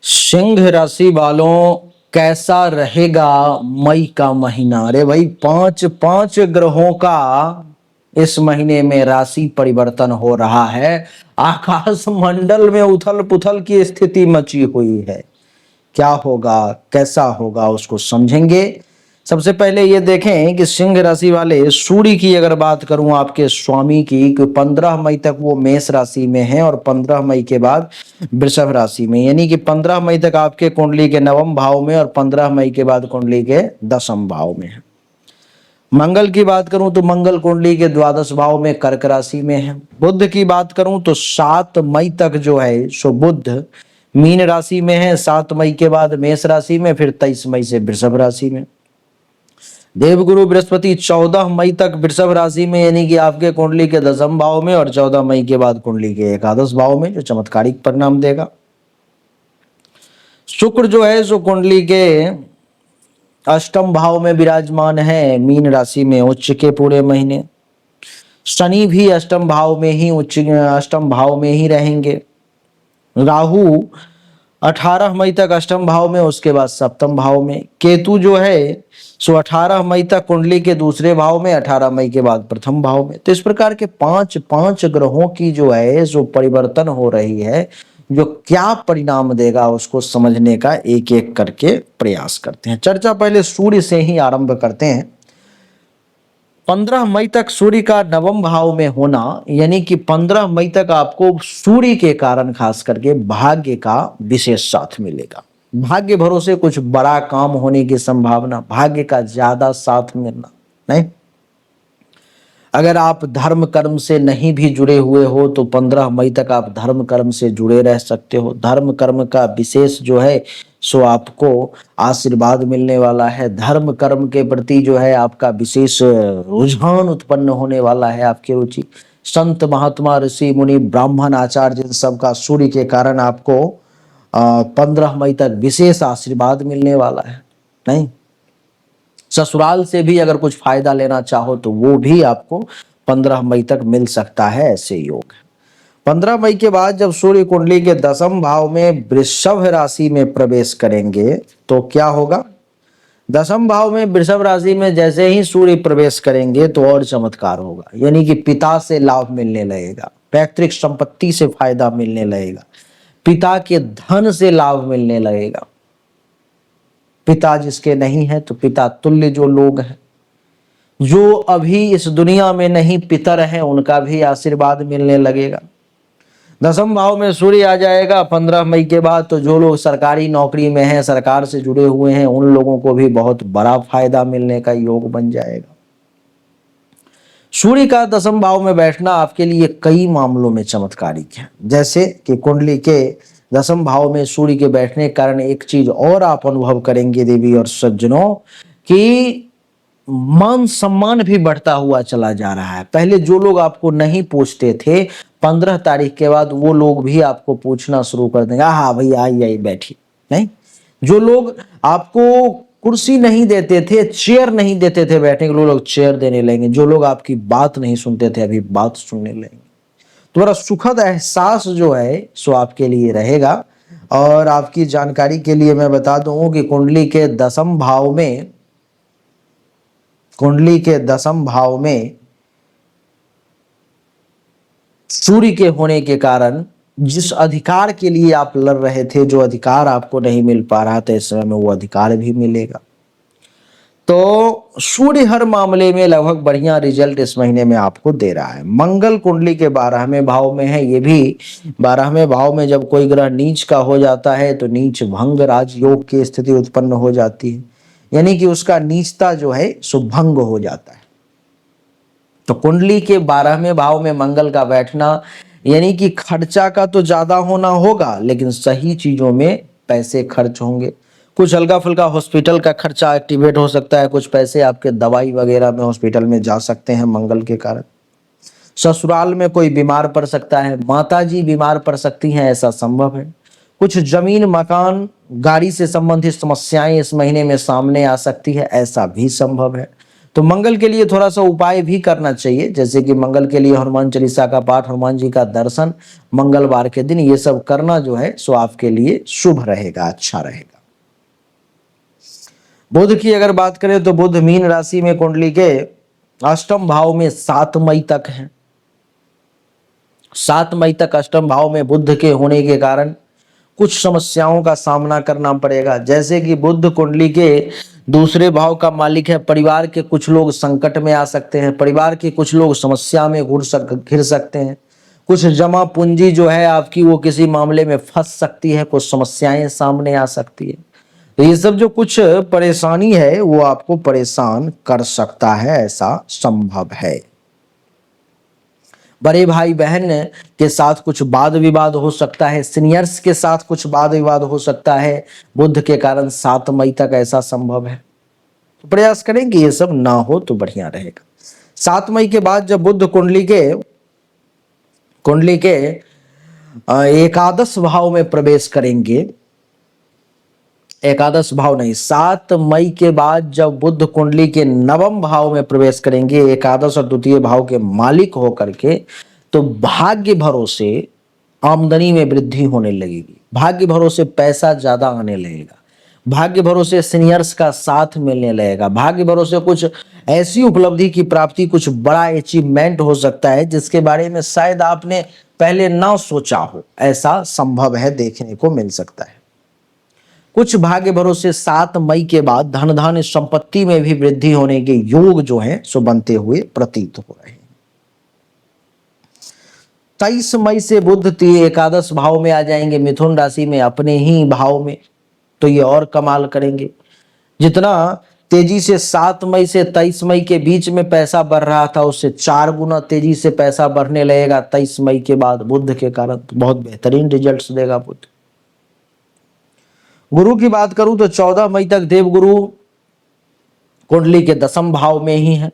सिंह राशि वालों, कैसा रहेगा मई का महीना। अरे भाई, पांच पांच ग्रहों का इस महीने में राशि परिवर्तन हो रहा है। आकाश मंडल में उथल पुथल की स्थिति मची हुई है। क्या होगा, कैसा होगा, उसको समझेंगे। सबसे पहले ये देखें कि सिंह राशि वाले सूर्य की अगर बात करूं, आपके स्वामी की, कि 15 मई तक वो मेष राशि में है और 15 मई के बाद वृषभ राशि में, यानी कि 15 मई तक आपके कुंडली के नवम भाव में और 15 मई के बाद कुंडली के दसम भाव में है। मंगल की बात करूं तो मंगल कुंडली के द्वादश भाव में कर्क राशि में है। बुध की बात करूं तो 7 मई तक जो है सो बुध मीन राशि में है, 7 मई के बाद मेष राशि में, फिर 23 मई से वृषभ राशि में। देवगुरु बृहस्पति 14 मई तक वृषभ राशि में, यानी कि आपके कुंडली के दसम भाव में, और 14 मई के बाद कुंडली के एकादश भाव में, जो चमत्कारिक परिणाम देगा। शुक्र जो है सो कुंडली के अष्टम भाव में विराजमान है, मीन राशि में उच्च के पूरे महीने। शनि भी अष्टम भाव में ही अष्टम भाव में ही रहेंगे। राहु 18 मई तक अष्टम भाव में, उसके बाद सप्तम भाव में। केतु जो है सो 18 मई तक कुंडली के दूसरे भाव में, 18 मई के बाद प्रथम भाव में। तो इस प्रकार के पांच पांच ग्रहों की जो है जो परिवर्तन हो रही है, जो क्या परिणाम देगा उसको समझने का एक एक करके प्रयास करते हैं। चर्चा पहले सूर्य से ही आरंभ करते हैं। 15 मई तक सूर्य का नवम भाव में होना, यानी कि 15 मई तक आपको सूर्य के कारण खास करके भाग्य का विशेष साथ मिलेगा। भाग्य भरोसे कुछ बड़ा काम होने की संभावना, भाग्य का ज्यादा साथ मिलना नहीं। अगर आप धर्म कर्म से नहीं भी जुड़े हुए हो तो 15 मई तक आप धर्म कर्म से जुड़े रह सकते हो। धर्म कर्म का विशेष जो है सो आपको आशीर्वाद मिलने वाला है। धर्म कर्म के प्रति जो है आपका विशेष रुझान उत्पन्न होने वाला है, आपकी रुचि। संत महात्मा ऋषि मुनि ब्राह्मण आचार्य, इन सब का सूर्य के कारण आपको 15 मई तक विशेष आशीर्वाद मिलने वाला है नहीं। ससुराल से भी अगर कुछ फायदा लेना चाहो तो वो भी आपको 15 मई तक मिल सकता है, ऐसे योग है। 15 मई के बाद जब सूर्य कुंडली के दसम भाव में वृषभ राशि में प्रवेश करेंगे तो क्या होगा। दसम भाव में वृषभ राशि में जैसे ही सूर्य प्रवेश करेंगे तो और चमत्कार होगा, यानी कि पिता से लाभ मिलने लगेगा, पैतृक संपत्ति से फायदा मिलने लगेगा, पिता के धन से लाभ मिलने लगेगा। पिता जिसके नहीं है तो पिता तुल्य जो लोग हैं, जो अभी इस दुनिया में नहीं पितर हैं, उनका भी आशीर्वाद मिलने लगेगा। दसम भाव में सूर्य आ जाएगा 15 मई के बाद, तो जो लोग सरकारी नौकरी में हैं, सरकार से जुड़े हुए हैं, उन लोगों को भी बहुत बड़ा फायदा मिलने का योग बन जाएगा। सूर्य का दसम भाव में बैठना आपके लिए कई मामलों में चमत्कारिक है। जैसे कि कुंडली के दसम भाव में सूर्य के बैठने के कारण एक चीज और आप अनुभव करेंगे देवी और सज्जनों, कि मान सम्मान भी बढ़ता हुआ चला जा रहा है। पहले जो लोग आपको नहीं पूछते थे, 15 तारीख के बाद वो लोग भी आपको पूछना शुरू कर देंगे। हाँ भैया आई बैठी नहीं। जो लोग आपको कुर्सी नहीं देते थे, चेयर नहीं देते थे बैठने के, लोग चेयर देने लगेंगे। जो लोग आपकी बात नहीं सुनते थे, अभी बात सुनने लगेंगे। तो बड़ा सुखद एहसास जो है सो आपके लिए रहेगा। और आपकी जानकारी के लिए मैं बता दूं कि कुंडली के दसम भाव में सूर्य के होने के कारण जिस अधिकार के लिए आप लड़ रहे थे, जो अधिकार आपको नहीं मिल पा रहा था, इस समय में वो अधिकार भी मिलेगा। तो सूर्य हर मामले में लगभग बढ़िया रिजल्ट इस महीने में आपको दे रहा है। मंगल कुंडली के 12वें भाव में है। ये भी 12वें भाव में जब कोई ग्रह नीच का हो जाता है तो नीच भंग राजयोग की स्थिति उत्पन्न हो जाती है, यानी कि उसका नीचता जो है सो भंग हो जाता है। तो कुंडली के 12वें भाव में मंगल का बैठना, यानी कि खर्चा का तो ज्यादा होना होगा, लेकिन सही चीजों में पैसे खर्च होंगे। कुछ हल्का फुल्का हॉस्पिटल का खर्चा एक्टिवेट हो सकता है, कुछ पैसे आपके दवाई वगैरह में हॉस्पिटल में जा सकते हैं मंगल के कारण। ससुराल में कोई बीमार पड़ सकता है, माताजी बीमार पड़ सकती हैं, ऐसा संभव है। कुछ जमीन मकान गाड़ी से संबंधित समस्याएं इस महीने में सामने आ सकती है, ऐसा भी संभव है। तो मंगल के लिए थोड़ा सा उपाय भी करना चाहिए, जैसे कि मंगल के लिए हनुमान चालीसा का पाठ, हनुमान जी का दर्शन मंगलवार के दिन, ये सब करना जो है सो आपके लिए शुभ रहेगा, अच्छा रहेगा। बुध की अगर बात करें तो बुध मीन राशि में कुंडली के अष्टम भाव में 7 मई तक है। 7 मई तक अष्टम भाव में बुध के होने के कारण कुछ समस्याओं का सामना करना पड़ेगा। जैसे कि बुध कुंडली के दूसरे भाव का मालिक है, परिवार के कुछ लोग संकट में आ सकते हैं, परिवार के कुछ लोग समस्या में घिर सकते हैं, कुछ जमा पूंजी जो है आपकी वो किसी मामले में फंस सकती है, कुछ समस्याएं सामने आ सकती है। तो ये सब जो कुछ परेशानी है वो आपको परेशान कर सकता है, ऐसा संभव है। बड़े भाई बहन के साथ कुछ वाद विवाद हो सकता है, सीनियर्स के साथ कुछ वाद विवाद हो सकता है बुध के कारण 7 मई तक, ऐसा संभव है। तो प्रयास करेंगे ये सब ना हो तो बढ़िया रहेगा। 7 मई के बाद जब बुध कुंडली के एकादश भाव में प्रवेश करेंगे, एकादश भाव नहीं, 7 मई के बाद जब बुध कुंडली के नवम भाव में प्रवेश करेंगे, एकादश और द्वितीय भाव के मालिक होकर के, तो भाग्य भरोसे आमदनी में वृद्धि होने लगेगी, भाग्य भरोसे पैसा ज्यादा आने लगेगा, भाग्य भरोसे सीनियर्स का साथ मिलने लगेगा, भाग्य भरोसे कुछ ऐसी उपलब्धि की प्राप्ति, कुछ बड़ा अचीवमेंट हो सकता है जिसके बारे में शायद आपने पहले ना सोचा हो, ऐसा संभव है, देखने को मिल सकता है। कुछ भाग्य भरोसे 7 मई के बाद धन धान्य संपत्ति में भी वृद्धि होने के योग जो है सो बनते हुए प्रतीत हो रहे हैं। 23 मई से बुध एकादश भाव में आ जाएंगे, मिथुन राशि में, अपने ही भाव में, तो ये और कमाल करेंगे। जितना तेजी से 7 मई से 23 मई के बीच में पैसा बढ़ रहा था उससे 4 गुना तेजी से पैसा बढ़ने लगेगा 23 मई के बाद बुध के कारण। बहुत बेहतरीन रिजल्ट्स देगा बुध। गुरु की बात करूं तो 14 मई तक देवगुरु कुंडली के 10वें भाव में ही है,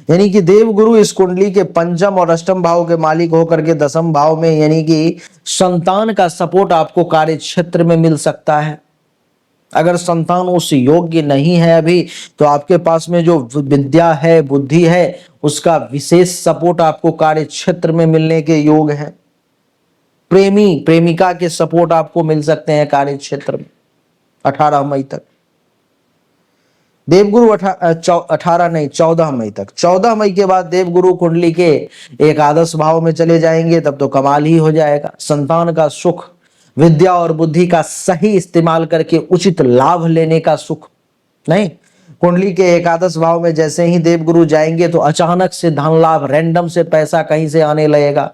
यानी कि देवगुरु इस कुंडली के 5वें और 8वें भाव के मालिक होकर के 10वें भाव में, यानी कि संतान का सपोर्ट आपको कार्य क्षेत्र में मिल सकता है। अगर संतान उस योग्य नहीं है अभी, तो आपके पास में जो विद्या है, बुद्धि है, उसका विशेष सपोर्ट आपको कार्य क्षेत्र में मिलने के योग है। प्रेमी प्रेमिका के सपोर्ट आपको मिल सकते हैं कार्य क्षेत्र में 18 मई तक। देवगुरु 18 नहीं 14 मई तक। 14 मई के बाद देवगुरु कुंडली के एकादश भाव में चले जाएंगे, तब तो कमाल ही हो जाएगा। संतान का सुख, विद्या और बुद्धि का सही इस्तेमाल करके उचित लाभ लेने का सुख। नहीं, कुंडली के एकादश भाव में जैसे ही देवगुरु जाएंगे तो अचानक से धन लाभ, रैंडम से पैसा कहीं से आने लगेगा।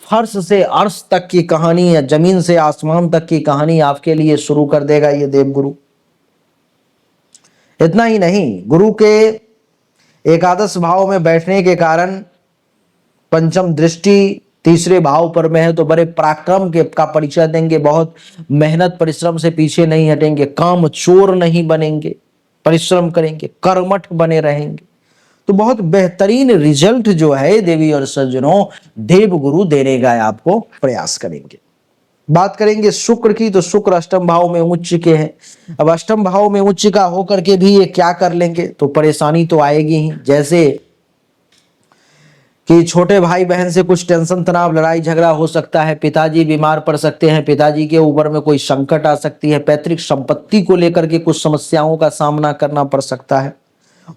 फर्श से अर्श तक की कहानी या जमीन से आसमान तक की कहानी आपके लिए शुरू कर देगा ये देवगुरु। इतना ही नहीं, गुरु के एकादश भाव में बैठने के कारण पंचम दृष्टि तीसरे भाव पर में है, तो बड़े पराक्रम के का परिचय देंगे, बहुत मेहनत परिश्रम से पीछे नहीं हटेंगे, काम चोर नहीं बनेंगे, परिश्रम करेंगे, कर्मठ बने रहेंगे। तो बहुत बेहतरीन रिजल्ट जो है देवी और सज्जनों देवगुरु देने का आपको प्रयास करेंगे। बात करेंगे शुक्र की, तो शुक्र अष्टम भाव में उच्च के हैं। अब अष्टम भाव में उच्च का होकर के भी ये क्या कर लेंगे, तो परेशानी तो आएगी ही। जैसे कि छोटे भाई बहन से कुछ टेंशन तनाव, लड़ाई झगड़ा हो सकता है, पिताजी बीमार पड़ सकते हैं, पिताजी के ऊपर में कोई संकट आ सकती है, पैतृक संपत्ति को लेकर के कुछ समस्याओं का सामना करना पड़ सकता है।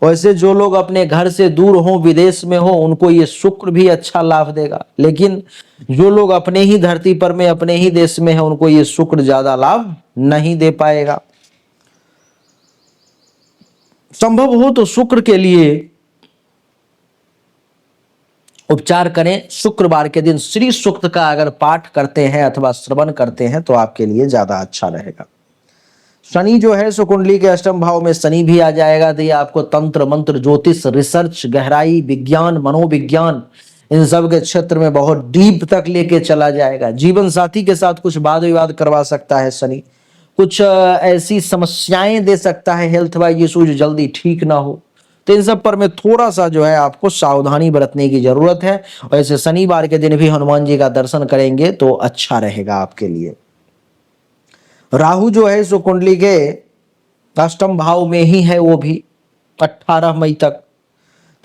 वैसे जो लोग अपने घर से दूर हो, विदेश में हो, उनको ये शुक्र भी अच्छा लाभ देगा। लेकिन जो लोग अपने ही धरती पर में, अपने ही देश में है, उनको ये शुक्र ज्यादा लाभ नहीं दे पाएगा। संभव हो तो शुक्र के लिए उपचार करें। शुक्रवार के दिन श्री सूक्त का अगर पाठ करते हैं अथवा श्रवण करते हैं तो आपके लिए ज्यादा अच्छा रहेगा। शनि जो है सो कुंडली के अष्टम भाव में शनि भी आ जाएगा, तो ये आपको तंत्र मंत्र, ज्योतिष, रिसर्च, गहराई, विज्ञान, मनोविज्ञान, इन सब के क्षेत्र में बहुत डीप तक लेके चला जाएगा। जीवन साथी के साथ कुछ वाद विवाद करवा सकता है शनि, कुछ ऐसी समस्याएं दे सकता है हेल्थ वाइज इशू जो जल्दी ठीक ना हो। तो इन सब पर में थोड़ा सा जो है आपको सावधानी बरतने की जरूरत है। वैसे शनिवार के दिन भी हनुमान जी का दर्शन करेंगे तो अच्छा रहेगा आपके लिए। राहु जो है सो कुंडली के अष्टम भाव में ही है, वो भी 18 मई तक।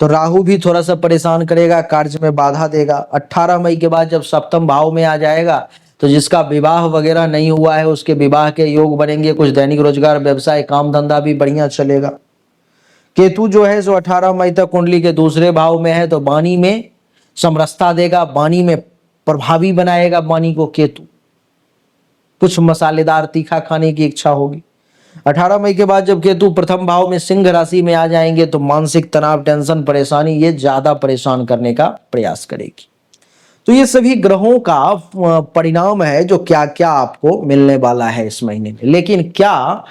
तो राहु भी थोड़ा सा परेशान करेगा, कार्य में बाधा देगा। 18 मई के बाद जब सप्तम भाव में आ जाएगा तो जिसका विवाह वगैरह नहीं हुआ है उसके विवाह के योग बनेंगे। कुछ दैनिक रोजगार, व्यवसाय, काम धंधा भी बढ़िया चलेगा। केतु जो है सो 18 मई तक कुंडली के दूसरे भाव में है, तो वाणी में समरसता देगा, वाणी में प्रभावी बनाएगा वाणी को केतु। कुछ मसालेदार तीखा खाने की इच्छा होगी। 18 मई के बाद जब केतु प्रथम भाव में सिंह राशि में आ जाएंगे तो मानसिक तनाव, टेंशन, परेशानी ये ज्यादा परेशान करने का प्रयास करेगी। तो ये सभी ग्रहों का परिणाम है जो क्या क्या आपको मिलने वाला है इस महीने में। लेकिन क्या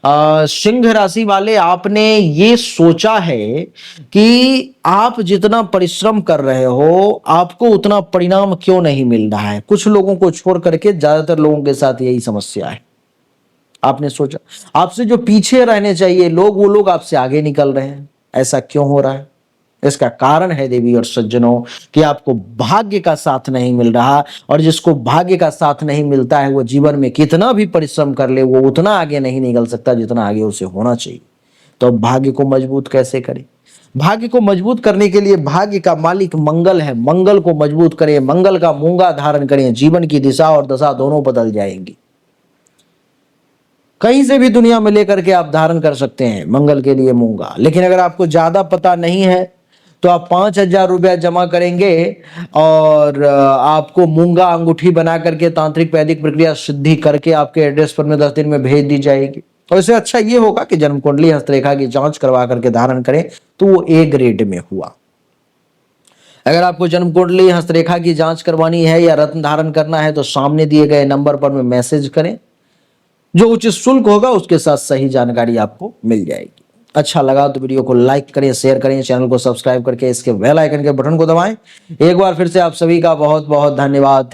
सिंह राशि वाले आपने ये सोचा है कि आप जितना परिश्रम कर रहे हो आपको उतना परिणाम क्यों नहीं मिल रहा है? कुछ लोगों को छोड़ करके ज्यादातर लोगों के साथ यही समस्या है। आपने सोचा आपसे जो पीछे रहने चाहिए लोग, वो लोग आपसे आगे निकल रहे हैं। ऐसा क्यों हो रहा है? इसका कारण है देवी और सज्जनों कि आपको भाग्य का साथ नहीं मिल रहा, और जिसको भाग्य का साथ नहीं मिलता है वो जीवन में कितना भी परिश्रम कर ले वो उतना आगे नहीं निकल सकता जितना आगे उसे होना चाहिए। तो अब भाग्य को मजबूत कैसे करें? भाग्य को मजबूत करने के लिए भाग्य का मालिक मंगल है, मंगल को मजबूत करें, मंगल का मूंगा धारण करें, जीवन की दिशा और दशा दोनों बदल जाएंगी। कहीं से भी दुनिया में लेकर के आप धारण कर सकते हैं मंगल के लिए मूंगा। लेकिन अगर आपको ज्यादा पता नहीं है तो आप 5,000 रुपया जमा करेंगे और आपको मूंगा अंगूठी बना करके तांत्रिक वैदिक प्रक्रिया सिद्धि करके आपके एड्रेस पर में 10 दिन में भेज दी जाएगी। और इससे अच्छा ये होगा कि जन्म कुंडली हस्तरेखा की जांच करवा करके धारण करें तो वो ए ग्रेड में हुआ। अगर आपको जन्म कुंडली हस्तरेखा की जांच करवानी है या रत्न धारण करना है तो सामने दिए गए नंबर पर में मैसेज करें, जो उचित शुल्क होगा उसके साथ सही जानकारी आपको मिल जाएगी। अच्छा लगा तो वीडियो को लाइक करें, शेयर करें, चैनल को सब्सक्राइब करके इसके बेल आइकन के बटन को दबाएं। एक बार फिर से आप सभी का बहुत बहुत धन्यवाद।